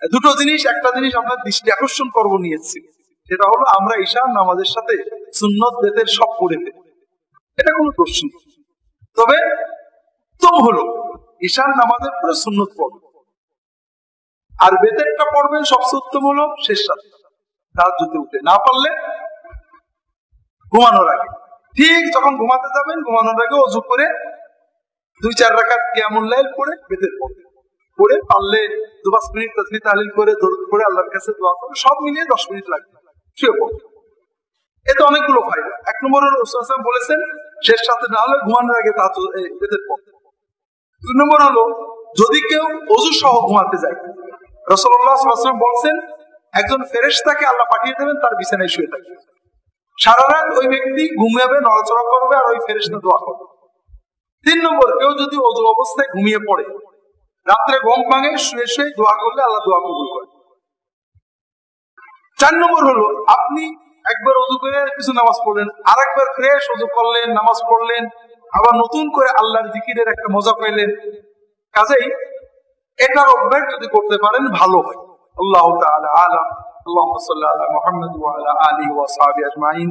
দুটো জিনিস, একটা জিনিস আপনার দৃষ্টি আকর্ষণ করবো নিয়েছি, সেটা হলো আমরা ঈশার নামাজের সাথে সুন্নত বেতের সব পড়ে ফেলি, এটা কোনো দোষ নেই। তবে উত্তম হলো ঈশার নামাজের পরে সুন্নত পড়বে, আর বেতেরটা পড়বেন সবচেয়ে উত্তম হলো শেষ রাতে তাহাজ্জুদে উঠে, না পারলে ঘুমানোর আগে। ঠিক যখন ঘুমাতে যাবেন ঘুমানোর আগে ওযু করে 2-4 রাকাত কিয়ামুল লাইল পড়ে বেতের পড়বে, পড়ে পারলে 2-5 মিনিট তাসবিহ তাহলিল করে দরুদ পড়ে আল্লাহর কাছে দোয়া করে, সব মিলিয়ে 10 মিনিট লাগবে শুয়ে পড়বে। এতে অনেকগুলো ফায়দা। 1 নম্বর হলো রাসূল সাল্লাল্লাহু আলাইহি ওয়াসাল্লাম বলেছেন শেষ রাতে না হলে ঘুমানোর আগে বেতের পড়বে। 2 নম্বর হলো যদি কেউ ওযু সহ ঘুমাতে যায়, রাসূলুল্লাহ সাল্লাল্লাহু আলাইহি ওয়াসাল্লাম বলেছেন একজন ফেরেশতাকে আল্লাহ পাঠিয়ে দেবেন তার বিছানায় শুয়ে থাকবে, সারা রাত ওই ব্যক্তি ঘুমাবে, নড়াচড়া করবে, আর ওই ফেরেশতা দোয়া করবে। 3 নম্বর, কেউ যদি ওযু অবস্থায় ঘুমিয়ে পড়ে, রাত্রে ঘুম ভাঙে, শুয়ে শুয়ে দোয়া করলে আল্লাহ দোয়া কবুল করে। 4 নম্বর হলো আপনি একবার ওযু করে কিছু নামাজ পড়লেন, আরেকবার ফ্রেশ ওযু করলেন, নামাজ পড়লেন, আবার নতুন করে আল্লাহর জিকিরের একটা মজা পাইলেন। কাজেই এটার অভ্যাস যদি করতে পারেন ভালো হয়। আল্লাহু তাআলা আলাম। আল্লাহুম্মা সাল্লি আলা মুহাম্মাদ ওয়া আলা আলিহি ওয়া সাহবিহি আজমাইন।